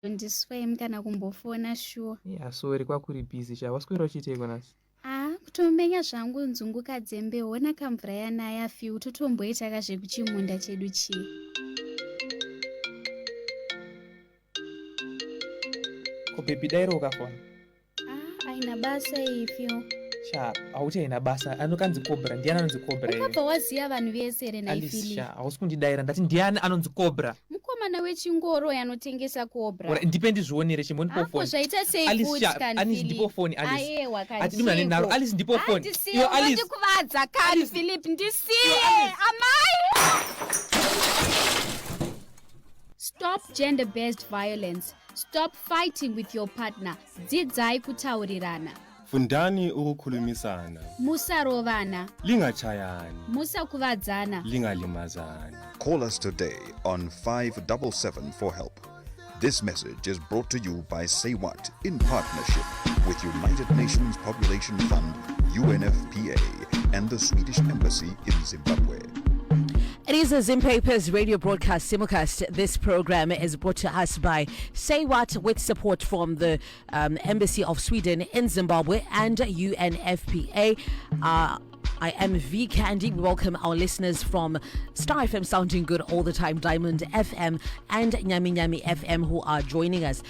Ndiswem kana kumbofona sure. Yeah, sorry kwakuri busy sha. Waswera uchiteiko nasi? Kutomenya zvangu nzunguka dzembe wona kamvura yanaya fi utotomboita kazvekuchimunda chedu chii. Ko baby dairo ukafona? Aina basa ifyo. Sha, auchaina basa. Anokanzi Cobra. Ndiani anonzi Cobra? Ukabva waziya vanhu vese ere naifili. Alice sha, hausikundidaira ndati ndiani anonzi Cobra? Mukomana wechingoro yanotengesa Cobra. Ora ndipendi zvionere chimwe ndipo phone. Zvaita sei futi kanfili. Alice ndipo phone Alice. Aye wakachiko. Ati ndimana naro Alice ndipo phone. Iyo Alice. Ndikuvadza kani Philip ndisiye. Amai. Stop gender-based violence. Stop fighting with your partner. Dzidzai kutaurirana. Fundani ukukhulumisana. Musarovana. Lingachayani. Musakuvadzana. Lingalimazani. Call us today on 577 for help. This message is brought to you by Say What in partnership with United Nations Population Fund, UNFPA, and the Swedish Embassy in Zimbabwe. It is a Zimpapers radio broadcast simulcast. This program is brought to us by Say What with support from the Embassy of Sweden in Zimbabwe and UNFPA. I am V Candy. We welcome our listeners from Star FM Sounding Good all the time, Diamond FM and Nyami Nyami FM who are joining us.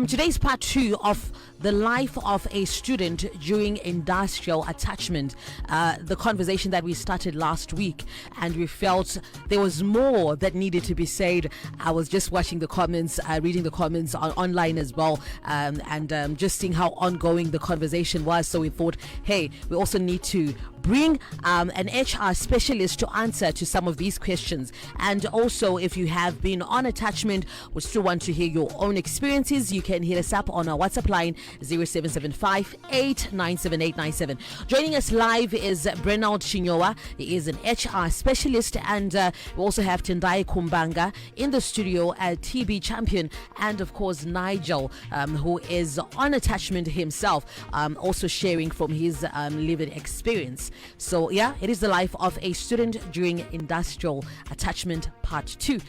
Today's part 2 of the life of a student during industrial attachment. The conversation that we started last week, and we felt there was more that needed to be said. I was just watching the comments, reading the comments online as well, and just seeing how ongoing the conversation was. So we thought, hey, we also need to bring an HR specialist to answer to some of these questions. And also, if you have been on attachment or still want to hear your own experiences, you can hit us up on our WhatsApp line 0775 897897. Joining us live is Brenald Chinyowa. He is an HR specialist, and we also have Tendai Kumbanga in the studio, a TB champion, and of course Nigel, who is on attachment himself, also sharing from his lived experience. So yeah, it is the life of a student during industrial attachment part 2.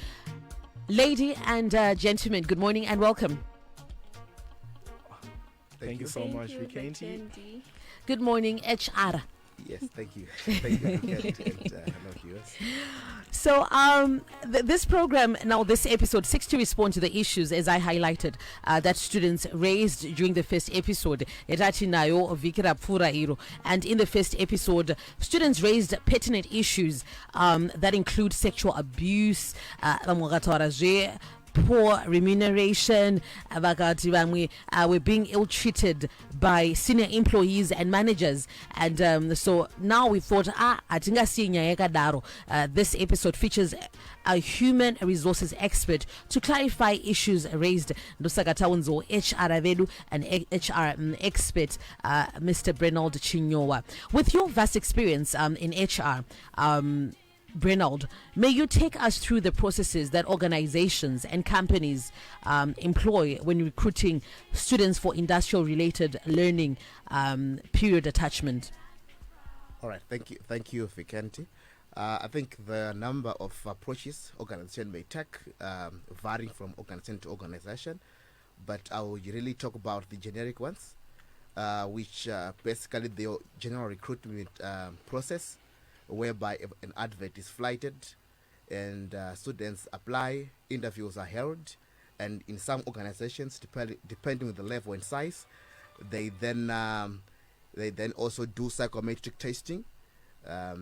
Lady and gentlemen, good morning and welcome. Thank you so much, Vikenty. Good morning, HR. Yes, thank you. Thank you, Vikenty, and hello, viewers. So this program, now this episode, seeks to respond to the issues, as I highlighted, that students raised during the first episode. And in the first episode, students raised pertinent issues that include sexual abuse, poor remuneration, we're being ill-treated by senior employees and managers. And so now we thought, this episode features a human resources expert to clarify issues raised. HR vedu and HR expert, Mr. Brenald Chinyowa. With your vast experience in HR, Brenald, may you take us through the processes that organizations and companies employ when recruiting students for industrial-related learning period attachment. All right, thank you, Vikenty. I think the number of approaches organization may take, varying from organization to organization, but I will really talk about the generic ones, which basically the general recruitment process, whereby an advert is flighted and students apply, interviews are held, and in some organizations, depending on the level and size, they then also do psychometric testing. I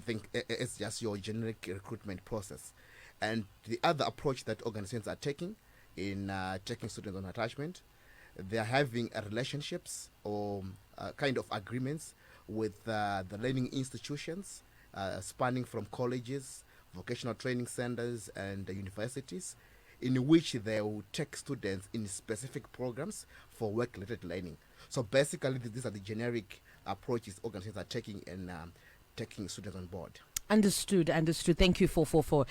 think it's just your generic recruitment process. And the other approach that organizations are taking in taking students on attachment, they are having relationships or kind of agreements with the learning institutions, spanning from colleges, vocational training centers, and universities, in which they will take students in specific programs for work-related learning. So basically, these are the generic approaches organizations are taking in taking students on board. Understood. Thank you for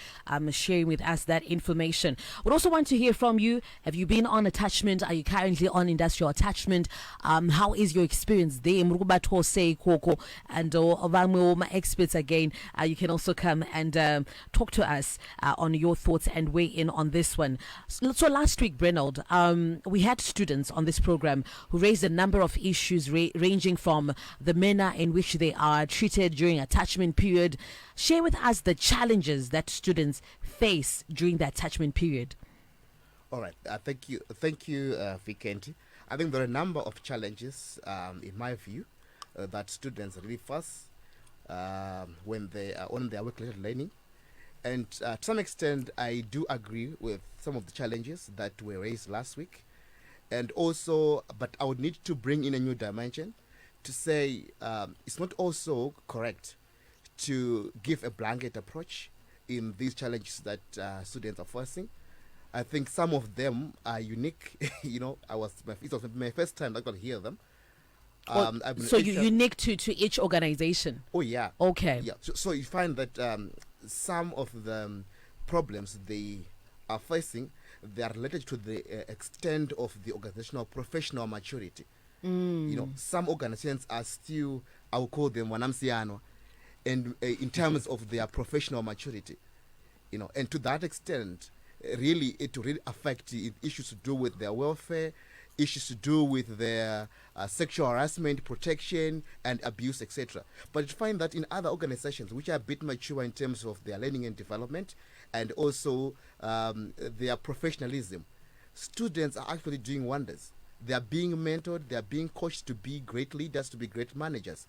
sharing with us that information. Would also want to hear from you. Have you been on attachment? Are you currently on industrial attachment? How is your experience there? Mrukubatho say Koko and my experts again. You can also come and talk to us on your thoughts and weigh in on this one. So last week, Brenold, we had students on this program who raised a number of issues ranging from the manner in which they are treated during attachment period. Share with us the challenges that students face during the attachment period. All right. Thank you, Vikenti. I think there are a number of challenges, in my view, that students really face when they are on their work-related learning. And to some extent, I do agree with some of the challenges that were raised last week. And also, but I would need to bring in a new dimension to say it's not also correct to give a blanket approach in these challenges that students are facing. I think some of them are unique. It was my first time I got to hear them. So you're unique to each organization? Oh, yeah. Okay. Yeah. So you find that some of the problems they are facing, they are related to the extent of the organizational professional maturity. Some organizations are still, I will call them wanamsiano, and in terms of their professional maturity, and to that extent, really, it will really affect issues to do with their welfare, issues to do with their sexual harassment, protection, and abuse, etc. But you find that in other organizations, which are a bit mature in terms of their learning and development, and also their professionalism, students are actually doing wonders. They are being mentored, they are being coached to be great leaders, to be great managers.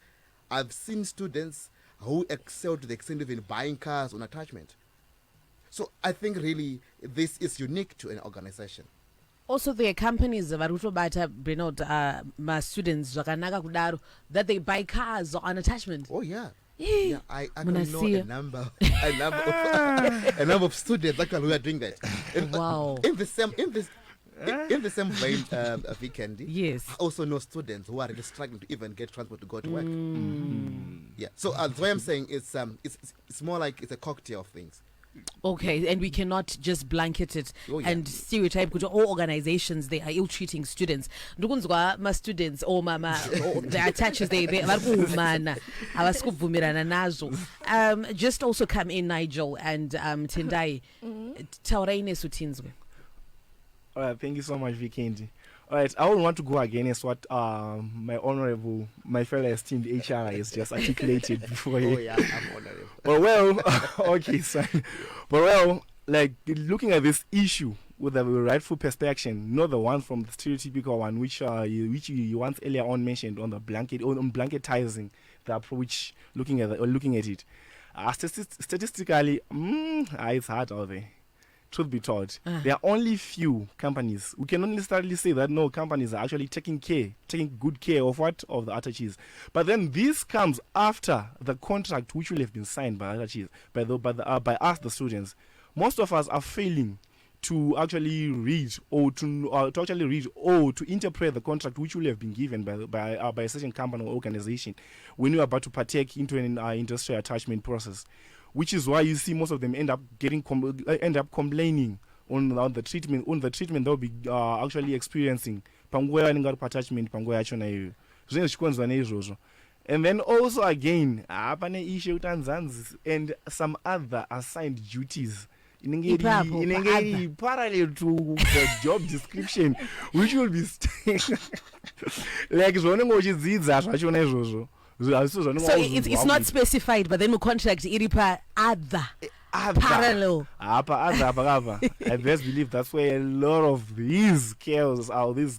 I've seen students who excel to the extent of even buying cars on attachment. So I think really this is unique to an organization. Also, there are companies my students that they buy cars on attachment. Oh yeah. Yeah, I can know a number of students who are doing that. And, wow. In the same vein, Vikendi, yes, I also know students who are really struggling to even get transport to go to work. Yeah, so that's why I'm saying it's more like it's a cocktail of things. Okay, and we cannot just blanket it and stereotype because all organizations they are ill-treating students. My students or the attachers they just also come in, Nigel and Tendai. All right, thank you so much, Vikendi. All right, I would want to go against what my fellow esteemed HR has just articulated before. Oh yeah, I'm honorable. But okay, sorry. But like looking at this issue with a rightful perspective, not the one from the stereotypical one, which you once earlier on mentioned on the blanket on blanketizing the approach, looking at it. Statistically, it's hard out there. Truth be told, there are only few companies. We can only necessarily say that no companies are actually taking good care of the attaches. But then this comes after the contract which will have been signed by attaches, by us, the students. Most of us are failing to actually read or to interpret the contract which will have been given by a certain company or organization when you are about to partake into an industrial attachment process. Which is why you see most of them end up complaining on the treatment they'll be actually experiencing. And then also again, issue and some other assigned duties parallel to the job description, which will be like so it's not specified, but then we contract iripa other parallel. I best believe that's where a lot of these chaotic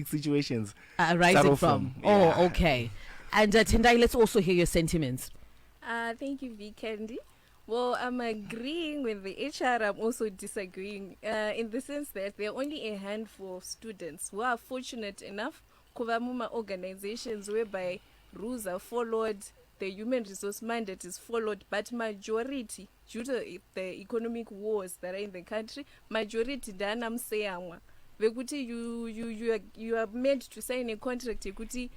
situations are rising from. Yeah. Oh, okay. And Tendai, let's also hear your sentiments. Thank you, Vikendi. Well, I'm agreeing with the HR. I'm also disagreeing in the sense that there are only a handful of students who are fortunate enough kuvamuma organizations whereby rules are followed, the human resource mandate is followed, but majority, due to the economic wars that are in the country, majority dana mseyamwa vekuti you are meant to sign a contract yekuti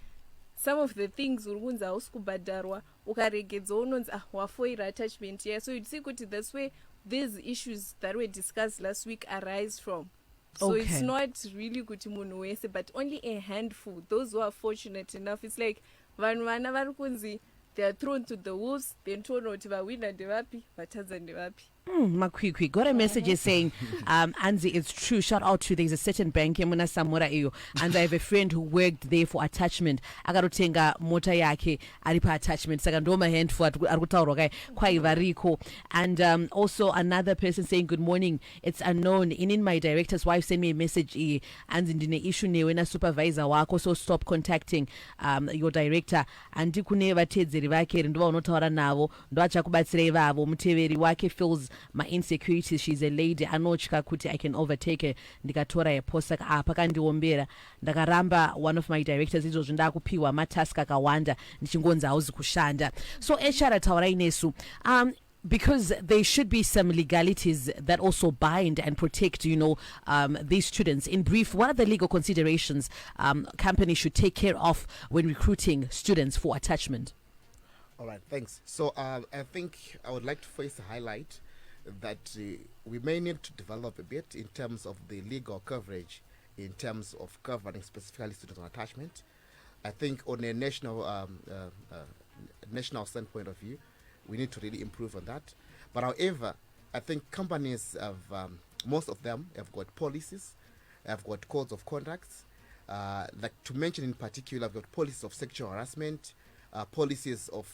some of the things uri kunzi hausi kubhadharwa ukaregedza unonzi wafoira attachment yeah. So you'd see kuti that's where these issues that were discussed last week arise from. So Okay. it's not really kuti munhu wese, but only a handful, those who are fortunate enough. It's like vanhu vana vari kunzi they are thrown to the wolves, then toona kuti vawina ndevapi vatadza ndevapi. Makwikwi got a message saying, Anzi, it's true. Shout out to there's a certain bank Muna Samura iyo, and I have a friend who worked there for attachment. Akarutenga mota yake aripa attachment. Sakandoma hand for arutauro kai kwai variko. And also another person saying good morning. It's unknown. In my director's wife sent me a message. Anzi ndine issue ne wena supervisor wako, so stop contacting your director. Andi kune vatedzeri vake ndo unotaura navo ndo achakubatsira ivavo. Muteveri wake feels my insecurities. She's a lady anotya kuti I can overtake her. Ndikatora yeposa apa kandiombera ndakaramba one of my directors izvozvo ndakupiwa matask akawanda ndichingonzi hauzi kushanda. So HR taura inesu because there should be some legalities that also bind and protect, these students. In brief, what are the legal considerations companies should take care of when recruiting students for attachment? All right, thanks. So I think I would like to first highlight that we may need to develop a bit in terms of the legal coverage, in terms of covering specifically students on attachment. I think on a national standpoint of view, we need to really improve on that. But however, I think companies have, most of them have got policies, have got codes of conducts. Like to mention in particular, I've got policies of sexual harassment, policies of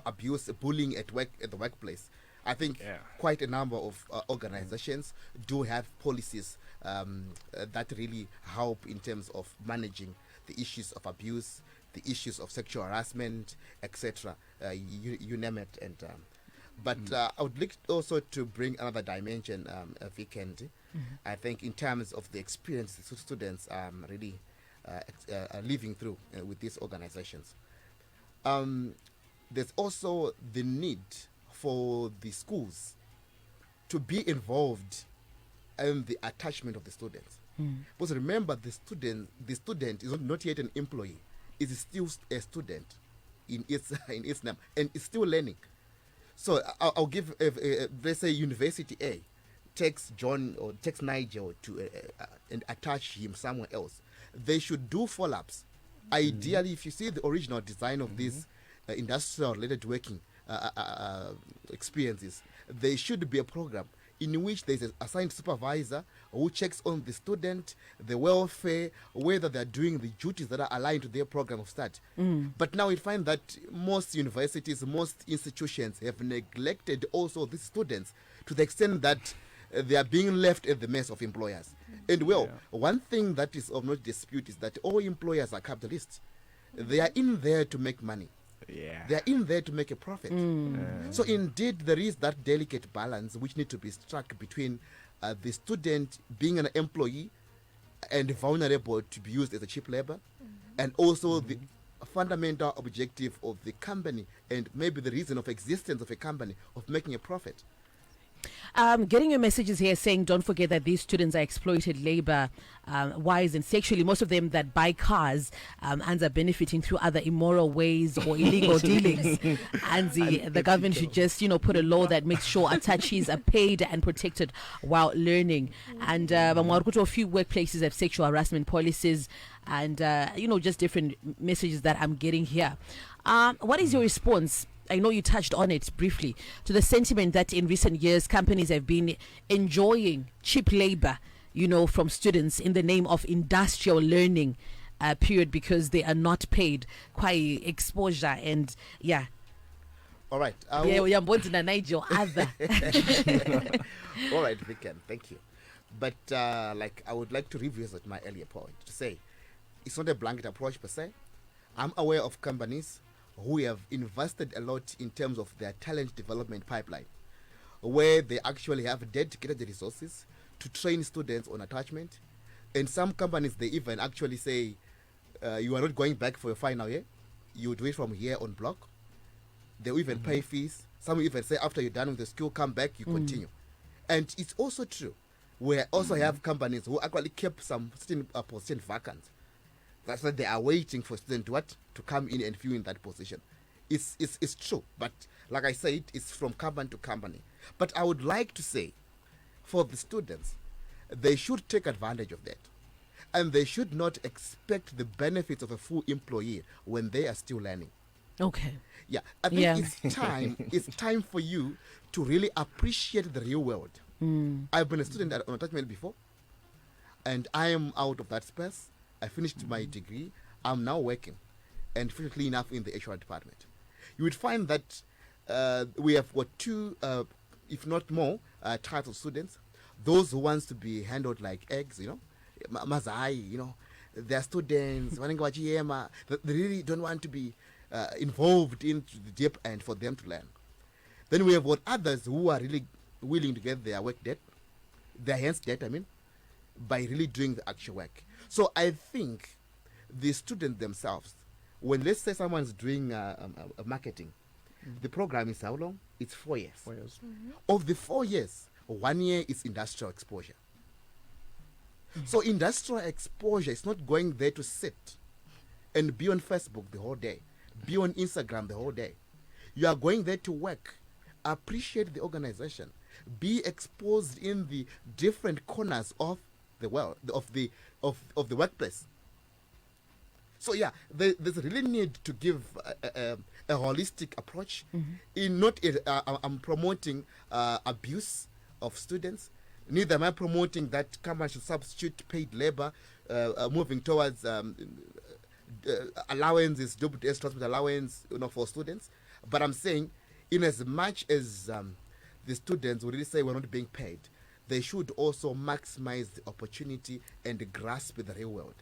abuse, bullying at the workplace. I think quite a number of organizations do have policies that really help in terms of managing the issues of abuse, the issues of sexual harassment, etc. You name it. And but I would like also to bring another dimension, Vikendi. I think in terms of the experience the students really living through with these organizations. There's also the need for the schools to be involved in the attachment of the students. Because remember, the student is not yet an employee; it is still a student in its name, and it's still learning. So I'll give, let's say, University A takes John or takes Nigel to and attach him somewhere else. They should do follow-ups. Ideally, if you see the original design of these industrial-related working experiences, there should be a program in which there is an assigned supervisor who checks on the student, the welfare, whether they are doing the duties that are aligned to their program of study. But now we find that most universities, most institutions have neglected also these students to the extent that they are being left at the mess of employers. And one thing that is of no dispute is that all employers are capitalists. They are in there to make money. They are in there to make a profit. So indeed there is that delicate balance which need to be struck between the student being an employee and vulnerable to be used as a cheap labor, and also the fundamental objective of the company and maybe the reason of existence of a company of making a profit. Getting your messages here saying don't forget that these students are exploited labor wise and sexually. Most of them that buy cars and are benefiting through other immoral ways or illegal dealings. And the government should just put a law that makes sure attachees are paid and protected while learning. And a few workplaces have sexual harassment policies and just different messages that I'm getting here. What is your response? I know you touched on it briefly, to the sentiment that in recent years companies have been enjoying cheap labor, from students in the name of industrial learning period because they are not paid. Quite exposure and All right. Nigel other. All right, Viken, thank you. But I would like to revisit my earlier point to say it's not a blanket approach per se. I'm aware of companies who have invested a lot in terms of their talent development pipeline, where they actually have dedicated resources to train students on attachment. And some companies, they even actually say, you are not going back for your final year, you do it from here on block. They will even pay fees. Some will even say, after you're done with the school, come back, you continue. And it's also true. We also have companies who actually kept some certain positions vacant. That's that they are waiting for students to come in and fill in that position. It's true, but like I said, it's from company to company. But I would like to say, for the students, they should take advantage of that. And they should not expect the benefits of a full employee when they are still learning. Okay. Yeah, I think it's time for you to really appreciate the real world. I've been a student on attachment before, and I am out of that space. I finished my degree. I'm now working, and fortunately enough in the HR department. You would find that we have got two, if not more, types of students. Those who wants to be handled like eggs, mazai, they're students, they really don't want to be involved into the deep end for them to learn. Then we have got others who are really willing to get their work debt, their hands debt, by really doing the actual work. So I think the students themselves, when let's say someone's doing marketing, the program is how long? It's 4 years. 4 years. Of the 4 years, 1 year is industrial exposure. So industrial exposure is not going there to sit and be on Facebook the whole day, be on Instagram the whole day. You are going there to work, appreciate the organization, be exposed in the different corners of the world, of the workplace. So yeah, there's really need to give a holistic approach. In not I'm promoting abuse of students. Neither am I promoting that company should substitute paid labor, moving towards allowances, double transport allowance, for students. But I'm saying, in as much as the students will really say we're not being paid, they should also maximize the opportunity and grasp the real world.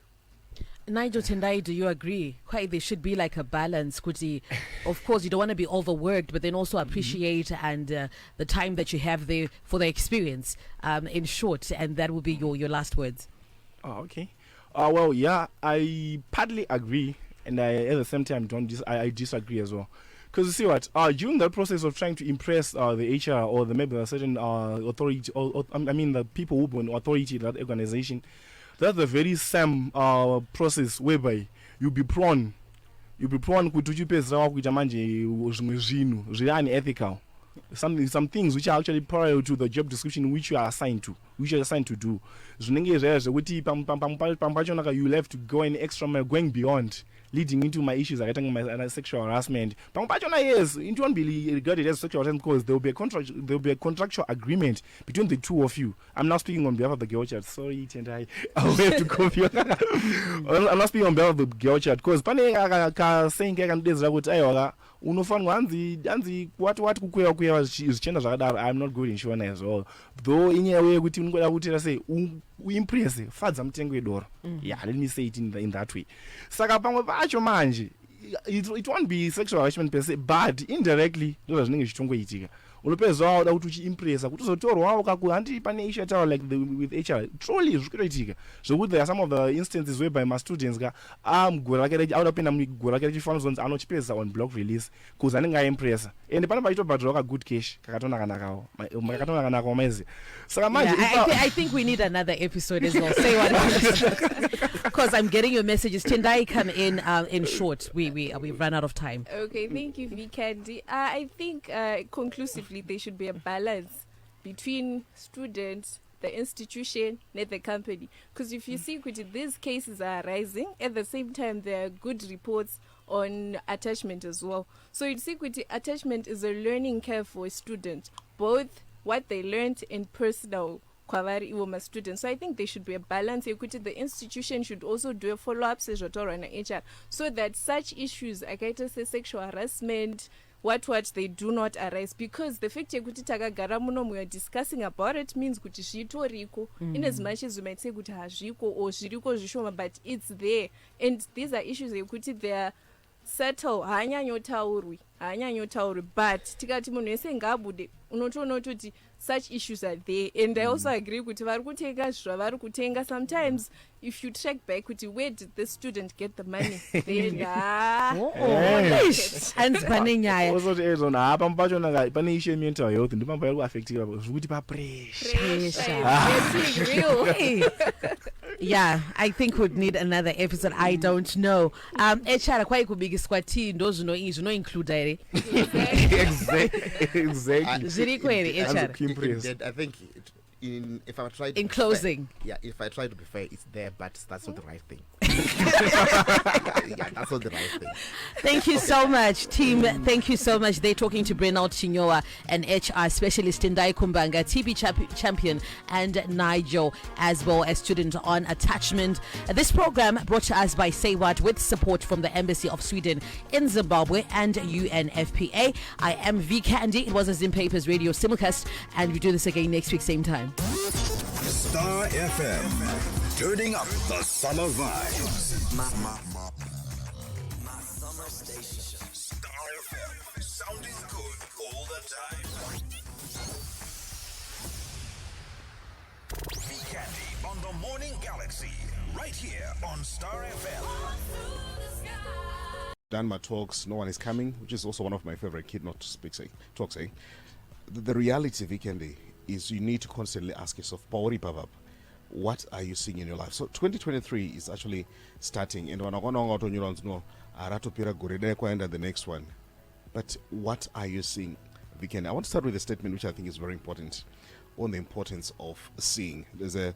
Nigel Tendai, do you agree? Quite, there should be like a balance. Kuti, of course, you don't want to be overworked, but then also appreciate and the time that you have there for the experience. In short, and that will be your last words. Oh, okay. Well, yeah, I partly agree, and I at the same time I disagree as well. Because you see what, during that process of trying to impress the HR or maybe a certain authority, or the people who were in authority in that organization, that's the very same process whereby you'll be prone kuti uchipezera kuita manje zvimwe zvinhu zviri unethical, some things which are actually parallel to the job description which you are assigned to do. Zvinenge zvaya zvekuti pambachonaka you have to go an extra mile, going beyond, leading into my issues like my sexual harassment. Yes, it won't be regarded as sexual harassment because there will be a contractual agreement between the two of you. I'm not speaking on behalf of the girl chat. Sorry, Tendai, I'll have to confuse. I'm not speaking on behalf of the girl chat because saying unofanwa hanzi wati kukweva zvichenda zvakadaro. I'm not good in showing as well, though inyaya yekuti unongoda kuti sei uimpress fadza mutengo wedoro. Yeah, let me say it in that way. Saka pamwe pacho manje it won't be sexual harassment per se, but indirectly ndozva zvinenge zvichongoitika. Unopedza wauda kuti uchiimpressa kutozotorwa handi pane issue yataura like with HR truly zvirikuitika zvokuti there are some of the instances whereby my students mugore rake auda kupinda mugore rake rechifanizonzi anochipedza on block release because anenge aimpressa and pane pachitobhadhirwa ka good cash kakatonaka maizi. Saka manje I think we need another episode as well. Say what, because I'm getting your messages. Tendai, come in short. We've run out of time. Okay, thank you, Vikendi. I think conclusively there should be a balance between students, the institution, and the company. Because if you see, these cases are rising. At the same time, there are good reports on attachment as well. So you'd see, attachment is a learning curve for a student, both what they learned in personal kwavari iwo students. So I think there should be a balance. The institution should also do a follow-up HR so that such issues, like sexual harassment, what they do not arise, because the fact yekuti takagara muno we are discussing about it means kuti zvitoriko in as much as you might say kuti hazviko or zviriko zvishoma, but it's there, and these are issues yekuti they are settle haanyanyotaurwi, but tikati munhu wese ngaabude unotoona kuti such issues are there. And I also agree kuti vari kutenga zvavari kutenga. Sometimes if you track back kuti where did the student get the money, then hands pane nyaya ozoti ezona apa mpachona pane issue mental health ndipamba iri kuaffectika zvekuti pa pressure real. Yeah, I think we'd need another episode. I don't know. HR quite could be squatty, those no include ere. Exactly. Ziri kweli, HR. Indeed, I think if I try to In be closing. fair, yeah, if I try to be fair, it's there, but that's not the right thing. Yeah, that's not the right thing. Thank you so much, team. Thank you so much. They're talking to Brenal Chinyoa, an HR specialist in Dai Kumbanga, TB champion, and Nigel as well as student on attachment. This program brought to us by Say What with support from the Embassy of Sweden in Zimbabwe and UNFPA. I am V Candy. It was a Zim Papers radio simulcast, and we do this again next week, same time. Star FM, turning up the summer vibes. My summer station. Star FM, sounding good all the time. Candy on the Morning Galaxy, right here on Star FM. Danma talks, no one is coming, which is also one of my favorite kid not to speak talk saying. The reality, Vikendi, is you need to constantly ask yourself, Paori Babab, what are you seeing in your life? So 2023 is actually starting, and when I go on neurons, no, Aratopira Gorede and the next one. But what are you seeing, Vikendi? I want to start with a statement which I think is very important on the importance of seeing. There's a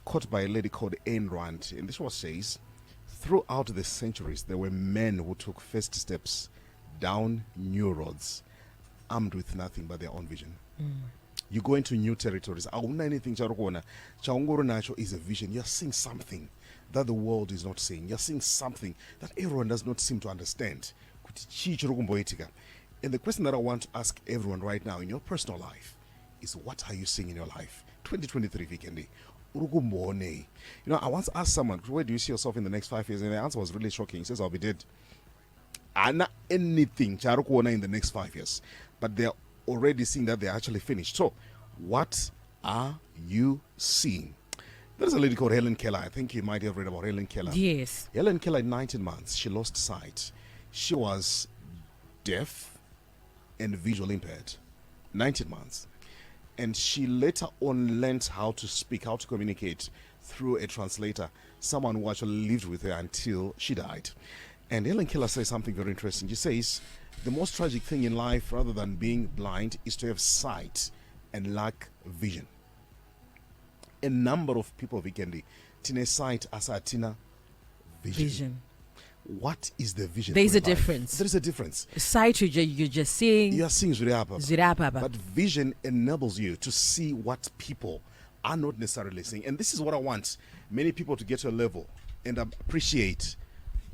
quote by a lady called Ayn Rand, and this one says, throughout the centuries, there were men who took first steps down new roads, armed with nothing but their own vision. You go into new territories. Anything Chaungoro is a vision. You're seeing something that the world is not seeing. You're seeing something that everyone does not seem to understand. And the question that I want to ask everyone right now in your personal life is, what are you seeing in your life? 2023 Vikendi. You know, I once asked someone, where do you see yourself in the next 5 years? And the answer was really shocking. He says, I'll be dead. Not anything in the next 5 years. But they're already seeing that they're actually finished. So, what are you seeing? There's a lady called Helen Keller. I think you might have read about Helen Keller. Yes. Helen Keller, in 19 months, she lost sight. She was deaf and visually impaired. 19 months. And she later on learned how to speak, how to communicate through a translator, someone who actually lived with her until she died. And Helen Keller says something very interesting. She says, the most tragic thing in life, rather than being blind, is to have sight and lack vision. A number of people, Vikendi, tina sight asa tina vision. What is the vision? There's a difference. There is a difference. Sight, you're just seeing. You are seeing Zirapa. But vision enables you to see what people are not necessarily seeing. And this is what I want many people to get to a level and appreciate.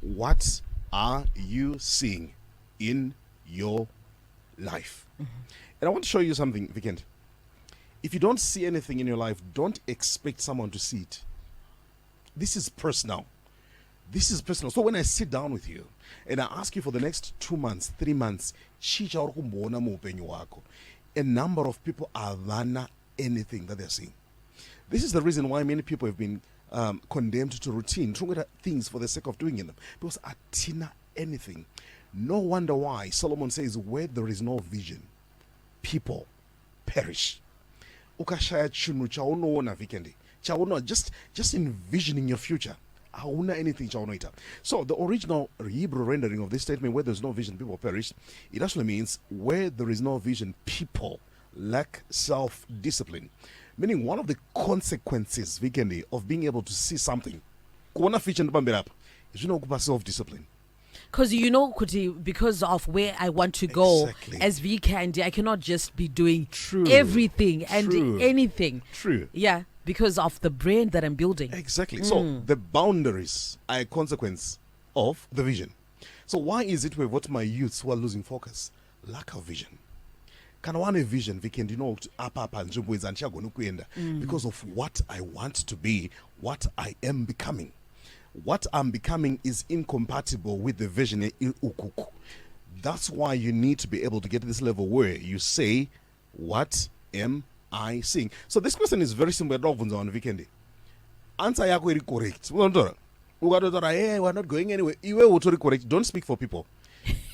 What are you seeing in your life? And I want to show you something, Vikend. If you don't see anything in your life, don't expect someone to see it. This is personal. This is personal. So when I sit down with you and I ask you for the next 2 months, 3 months, a number of people are learning anything that they're seeing. This is the reason why many people have been condemned to routine, things for the sake of doing them. Because atina anything. No wonder why Solomon says, where there is no vision, people perish. Ukashaya chunu chaono vikendi. Chaono, just envisioning your future. So the original Hebrew rendering of this statement, where there's no vision, people perish, it actually means where there is no vision, people lack self-discipline. Meaning one of the consequences, Vikendi, of being able to see something, is self-discipline. Because because of where I want to go, exactly. As Vikendi, I cannot just be doing everything and anything. True. Yeah. Because of the brain that I'm building. Exactly. So the boundaries are a consequence of the vision. So why is it with what my youths who are losing focus? Lack of vision. Can one a vision, Vikendi, because of what I want to be, what I am becoming. What I'm becoming is incompatible with the vision. That's why you need to be able to get to this level where you say, what am I seeing? So this question is very simple. Vikendi. Answer yako is correct. Hey, we're not going anywhere. Correct. Don't speak for people.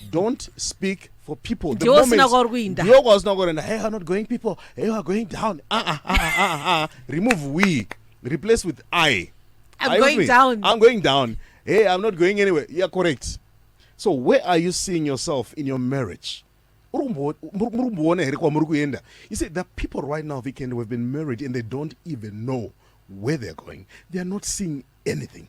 Don't speak for people. The moment was not going. Hey, we're not going. People. Hey, we're going down. Remove we. Replace with I. I'm Are you with going me? down. I'm going down. Hey, I'm not going anywhere. Yeah, correct. So where are you seeing yourself in your marriage? You see, there are people right now, Weekend, who have been married and they don't even know where they're going. They are not seeing anything.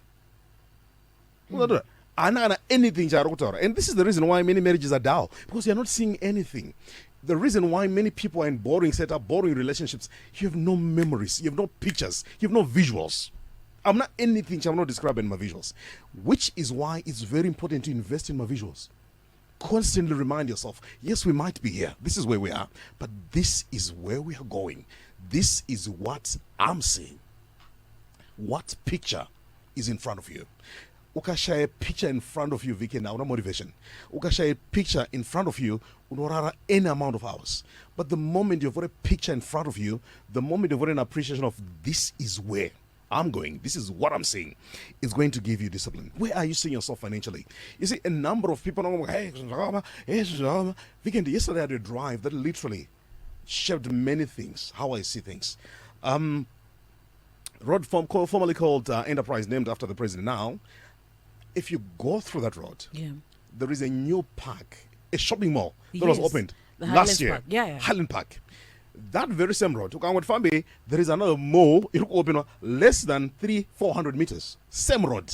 Anything. And this is the reason why many marriages are down, because you're not seeing anything. The reason why many people are in boring setup, boring relationships, you have no memories, you have no pictures, you have no visuals. I'm not anything I'm not describing my visuals, which is why it's very important to invest in my visuals. Constantly remind yourself, yes, we might be here, this is where we are, but this is where we are going. This is what I'm seeing. What picture is in front of you? Ukashaya picture in front of you, Vicky, now no motivation. Ukashaya picture in front of you, unorara any amount of hours. But the moment you've got a picture in front of you, the moment you've got an appreciation of this is where I'm going, this is what I'm seeing, it's going to give you discipline. Where are you seeing yourself financially? You see, a number of people, Weekend, yesterday I had a drive that literally shaped many things, how I see things. Road formerly called Enterprise, named after the president now. If you go through that road, there is a new park, a shopping mall that was opened last year. Highland Park. That very same road, there is another mall, it will open less than 300-400 meters. Same road.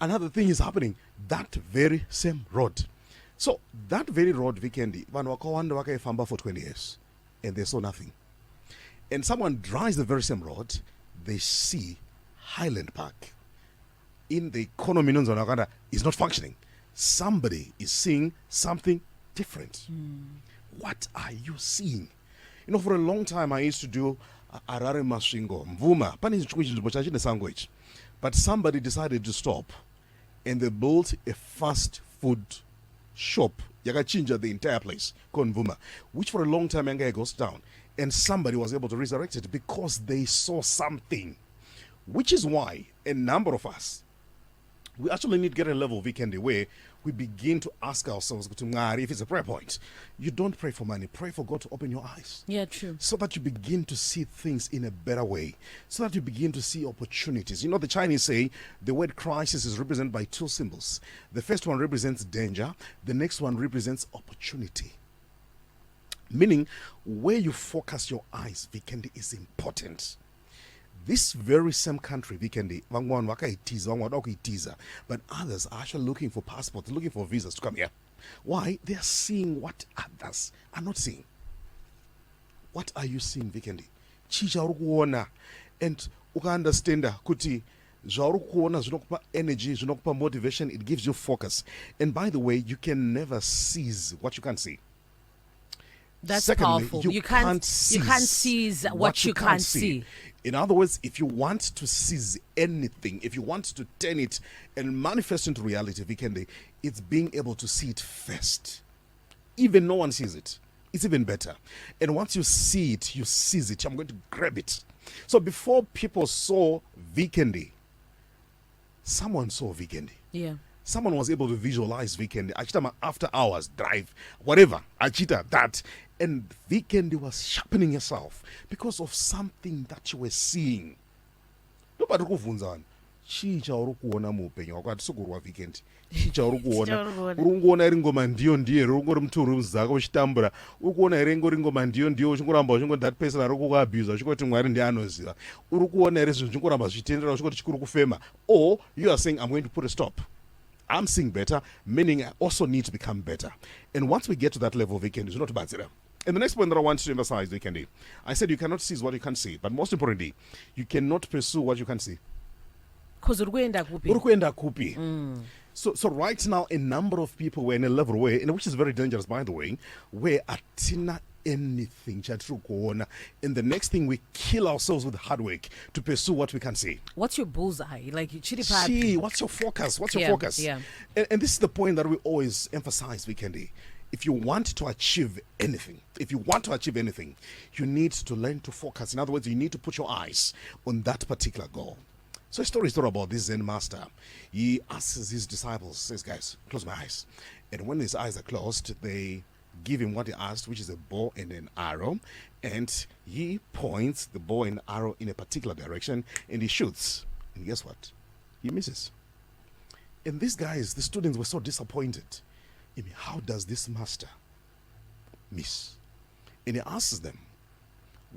Another thing is happening. That very same road. So that very road, Vikendi, for 20 years, and they saw nothing. And someone drives the very same road, they see Highland Park. In the economy, is not functioning. Somebody is seeing something different. What are you seeing? You know, for a long time I used to do Arare Mashingo, Mvuma, language. But somebody decided to stop and they built a fast food shop. Yakachinja the entire place, called Mvuma, which for a long time goes down. And somebody was able to resurrect it because they saw something. Which is why a number of us, we actually need to get a level Weekend where we begin to ask ourselves, if it's a prayer point, you don't pray for money, pray for God to open your eyes. Yeah, true. So that you begin to see things in a better way, so that you begin to see opportunities. You know, the Chinese say the word crisis is represented by two symbols. The first one represents danger, the next one represents opportunity. Meaning, where you focus your eyes, Weekend, is important. This very same country, Vikendi, but others are actually looking for passports, looking for visas to come here. Why? They are seeing what others are not seeing. What are you seeing, Vikendi? And you can understand kuti zvaurikuona energy, motivation, it gives you focus. And by the way, you can never seize what you can't see. That's Secondly, powerful. You can't seize what you can't see. In other words, if you want to seize anything, if you want to turn it and manifest into reality, Vikendi, it's being able to see it first. Even no one sees it. It's even better. And once you see it, you seize it. I'm going to grab it. So before people saw Vikendi, someone saw Vikendi. Yeah. Someone was able to visualize Vikendi. Achita after hours, drive, whatever. Achita that. And Vikendi was sharpening yourself because of something that you were seeing. Nobody kuvunzana. Chicha urukuona muupenyu wakati sukurwa Vikendi. Chicha urukuona. Urunguona iri ngoma ndiyo ndiye rungori muturu muzaka uchitambura. Urikuona iri ngoma ndiyo ndiyo uchingoramba uchingoti that person ari kukuabuse uchingoti Mwari ndiye anoziva. Urikuona iri zvinhu zvingoramba zvichitendera uchingoti chikuru kufema. Or you are saying I'm going to put a stop. I'm seeing better, meaning I also need to become better. And once we get to that level, Vikendi, it's not bad. And the next point that I want to emphasize, Vikendi, I said you cannot seize what you can't see, but most importantly, you cannot pursue what you can't see. Because urukuenda kupi. So right now, a number of people were in a level where, and which is very dangerous, by the way, where atina anything and the next thing we kill ourselves with hard work to pursue what we can see. What's your bullseye? Like what's your focus? What's your focus? Yeah. And this is the point that we always emphasize, Vikendi. If you want to achieve anything, you need to learn to focus. In other words, you need to put your eyes on that particular goal. So a story is told about this Zen master. He asks his disciples, says, guys, close my eyes. And when his eyes are closed, they give him what he asked, which is a bow and an arrow, and he points the bow and arrow in a particular direction, and he shoots. And guess what? He misses. And these guys, the students, were so disappointed. I mean, how does this master miss? And he asks them,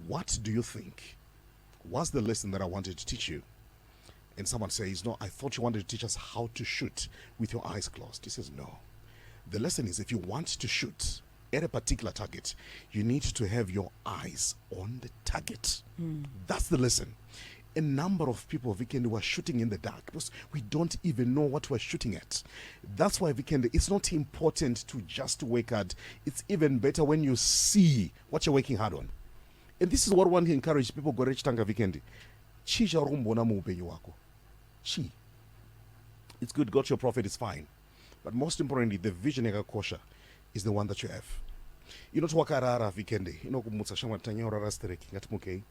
what do you think was the lesson that I wanted to teach you? And someone says, no, I thought you wanted to teach us how to shoot with your eyes closed. He says, no. The lesson is, if you want to shoot at a particular target, you need to have your eyes on the target. That's the lesson. A number of people, Vikendi, were shooting in the dark because we don't even know what we're shooting at. That's why, Vikendi, it's not important to just work hard. It's even better when you see what you're working hard on. And this is what one can encourage people go reach Tanga Vikendi. Chi jarumbona mu upenyu wako. Chi. It's good, got your profit, it's fine. But most importantly, the vision yakakosha is the one that you have. Wakarara Vikendi. Kumutsa shamwa tanyora rastereki ngatmuke.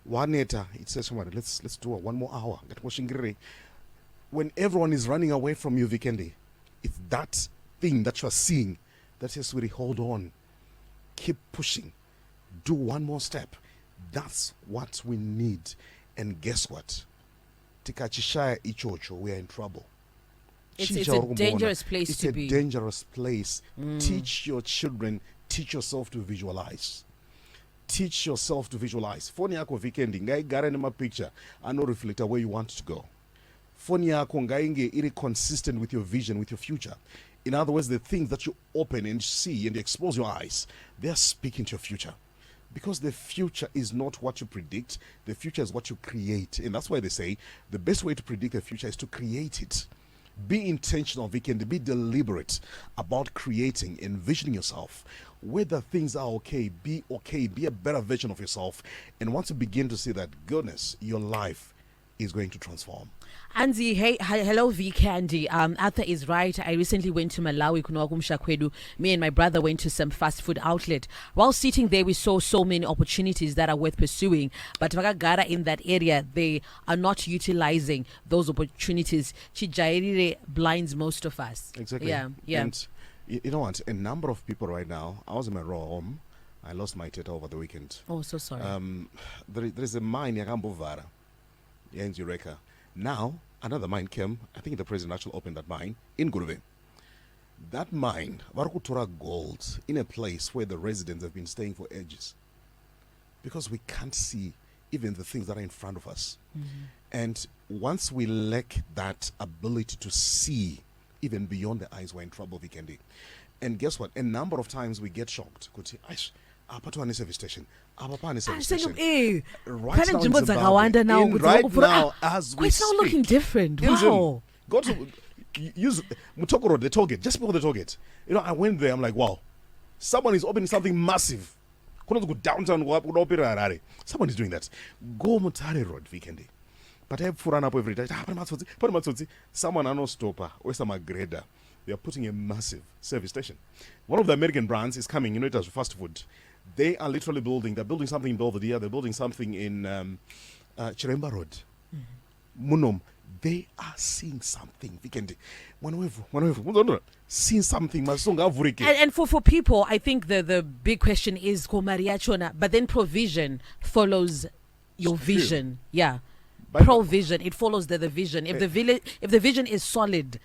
Waneta, it says shamwa, let's do one more hour. Ngatmoshingire. When everyone is running away from you, Vikendi, it's that thing that you are seeing that says, sweetie, hold on. Keep pushing. Do one more step. That's what we need. And guess what? Tikachishaya ichocho, we are in trouble. It's a dangerous place to be. It's a dangerous place. Teach your children, teach yourself to visualize. Teach yourself to visualize. Phone yako Vikendi, ngai gara nema picture, ano reflector where you want to go. Phone yako ngai iri consistent with your vision, with your future. In other words, the things that you open and see and expose your eyes, they are speaking to your future. Because the future is not what you predict, the future is what you create. And that's why they say the best way to predict the future is to create it. Be intentional, Vikendi. Be deliberate about creating, envisioning yourself. Whether things are okay, be a better version of yourself. And once you begin to see that, goodness, your life is going to transform. Anzi, hey, hello Vikendi. Arthur is right. I recently went to Malawi, Kwedu. Me and my brother went to some fast food outlet. While sitting there, we saw so many opportunities that are worth pursuing. But Vakagara in that area, they are not utilizing those opportunities. Chijairire blinds most of us. Exactly. Yeah. And you know what? A number of people right now, I was in my home. I lost my teta over the weekend. Oh, so sorry. There is a mine, Yakambovara, in Zureka. Now, another mine came. I think the president actually opened that mine in Guruve. That mine, Varukutura gold, in a place where the residents have been staying for ages. Because we can't see even the things that are in front of us. And once we lack that ability to see even beyond the eyes, we're in trouble, Vikendi. And guess what? A number of times we get shocked. Could say, Apatwani service station. Apapani service station. Right now in Zimbabwe, right now as we it's now speak, looking different. Wow. Go to use Mutoko Road, the toll gate, just before the toll gate. I went there. I'm like, wow, someone is opening something massive. Couldn't go downtown. Someone is doing that. Go Mutare Road, Vikendi. But I have run up every day. Someone I know stopper or some grader. They are putting a massive service station. One of the American brands is coming. It has fast food. They are literally building. They're building something in Belvedere. They're building something in Chiremba Road. Munom. They are seeing something. Vikendi. Seeing something. And for people, I think the big question is but then provision follows your vision. Yeah. Provision. It follows the vision. If the vision is solid,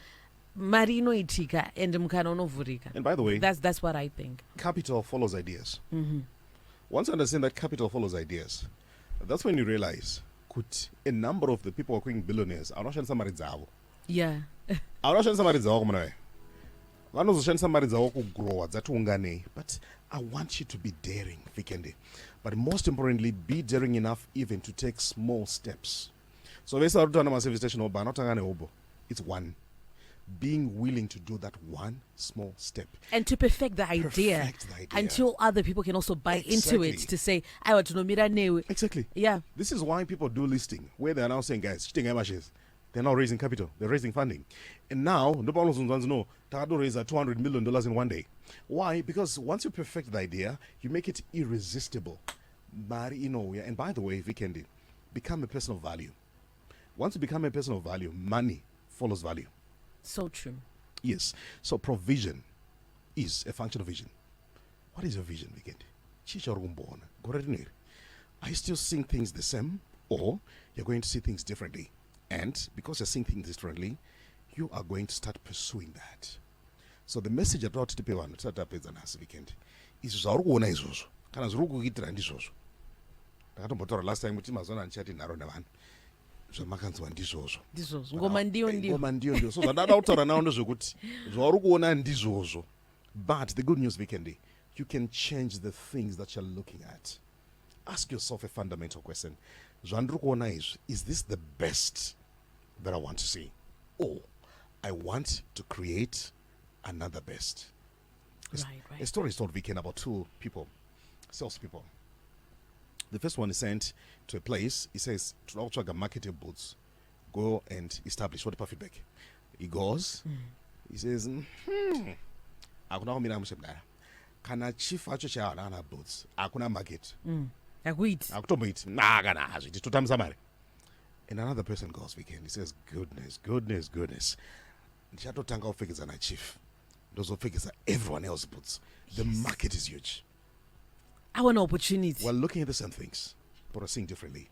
Marino itika and mkanono vurika. And by the way, that's what I think. Capital follows ideas. Once you understand that capital follows ideas, that's when you realize a number of the people who are calling billionaires are not somebody zavo. Yeah. Are not somebody zavo mnawe. Vanozoshanda somebody zavo kugrow dzatungane. But I want you to be daring, Vikendi. But most importantly, be daring enough even to take small steps. So it's one. Being willing to do that one small step. And to perfect the idea. Until other people can also buy into it to say, I want to know Mira. Exactly. Yeah. This is why people do listing, where they're now saying, guys, they're now raising capital, they're raising funding. And now, the no, Tado raise $200 million in one day. Why? Because once you perfect the idea, you make it irresistible. And by the way, Vikendi, become a person of value. Once you become a person of value, money follows value. So true. Yes. So provision is a function of vision. What is your vision, Weekend? Are you still seeing things the same, or you're going to see things differently? And because you're seeing things differently, you are going to start pursuing that. So the message about to people on start up is an Weekend is zvarukuona izvozvo kana zviri kukuitira ndizvozvo. Ndakatombotaura last time kuti mazona ndichati nharo navanhu zvamakanzwa ndizvozvo. Ngoma ndiyo. So zvandada kutaura nawo ndezvekuti zvauri kuona ndizvozvo. But the good news, Weekend, you can change the things that you're looking at. Ask yourself a fundamental question. Zvandiri kuona izvi, is this the best that I want to see? Or I want to create another best. Right. A story is told, Weekend, about two people, salespeople. The first one is sent to a place. He says, to Ultraga marketing booths, go and establish. What the feedback? He goes, he says, akuna kumira mushebdara. Kana chief acho chaana booths, akuna market. Akutomboiti, kana hazviti totamisa mari. And another person goes, Weekend, he says, goodness. Ndichatotanga kupfekedzana na chief. Ndozopfekedzana everyone else booths. The market is huge. I want an opportunity. We're looking at the same things, but we're seeing differently.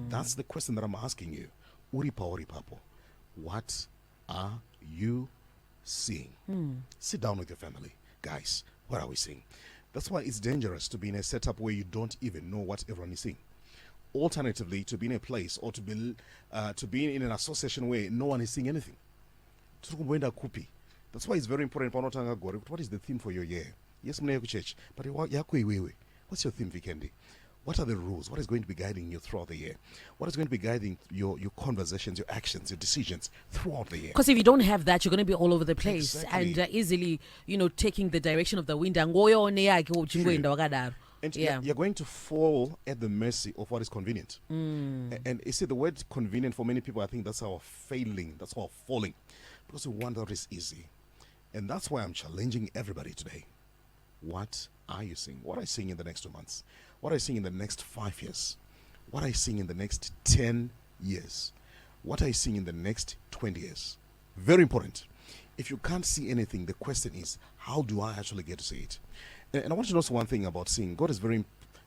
That's the question that I'm asking you. Uri papo. What are you seeing? Sit down with your family. Guys, what are we seeing? That's why it's dangerous to be in a setup where you don't even know what everyone is seeing. Alternatively, to be in a place or to be in an association where no one is seeing anything. That's why it's very important. What is the theme for your year? Yes, church, but what's your theme, Vikendi? What are the rules? What is going to be guiding you throughout the year? What is going to be guiding your conversations, your actions, your decisions throughout the year? Because if you don't have that, you're going to be all over the place. Exactly. And easily, taking the direction of the wind. And you're going to fall at the mercy of what is convenient. And you see, the word convenient for many people, I think that's our failing, that's our falling. Because we want that is easy. And that's why I'm challenging everybody today. What are you seeing? What are you seeing in the next 2 months? What are you seeing in the next 5 years? What are you seeing in the next 10 years? What are you seeing in the next 20 years? Very important. If you can't see anything, the question is, how do I actually get to see it? And I want you to know one thing about seeing. God is very,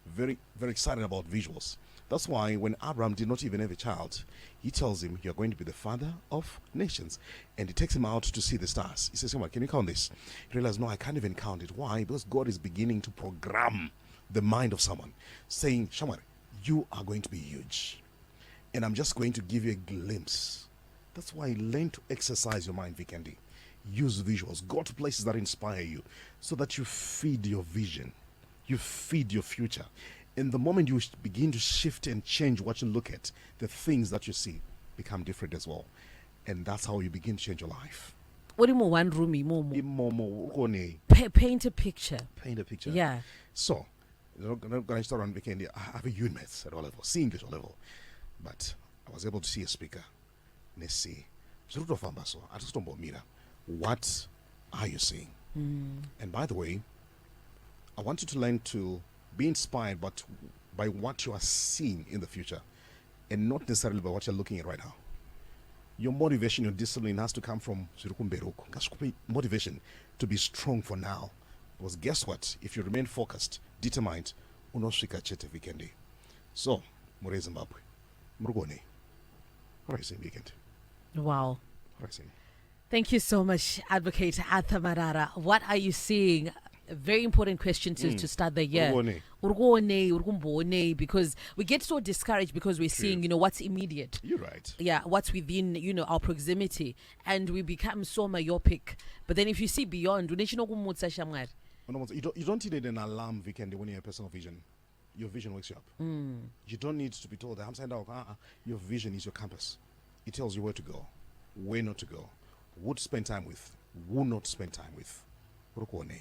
very, very excited about visuals. That's why when Abraham did not even have a child, he tells him, you're going to be the father of nations. And he takes him out to see the stars. He says, come on, can you count this? He realizes, no, I can't even count it. Why? Because God is beginning to program the mind of someone, saying, Shamar, you are going to be huge. And I'm just going to give you a glimpse. That's why learn to exercise your mind, Vikendi. Use visuals. Go to places that inspire you so that you feed your vision. You feed your future. And the moment you begin to shift and change what you look at, the things that you see become different as well. And that's how you begin to change your life. What do you one roomy more? Paint a picture. Paint a picture. Yeah. So, I'm going to start on weekend. I have a UNMaths at all level, see English all level. But I was able to see a speaker. Let's see. What are you seeing? And by the way, I want you to learn to be inspired by what you are seeing in the future and not necessarily by what you're looking at right now. Your motivation, your discipline has to come from motivation to be strong for now. Because guess what? If you remain focused, determined, unosvika chete weekend. So, More Zimbabwe. Murugone. What are you saying weekend? Wow. What are you saying? Thank you so much, Advocate Arthur Marara. What are you seeing? A very important question to start the year. Urgone, because we get so discouraged because we're seeing, what's immediate. You're right. Yeah, what's within, our proximity. And we become so myopic. But then if you see beyond, you don't need an alarm weekend when you're a personal vision. Your vision wakes you up. You don't need to be told, I'm saying, your vision is your compass. It tells you where to go, where not to go, who to spend time with, who not spend time with. Urgone.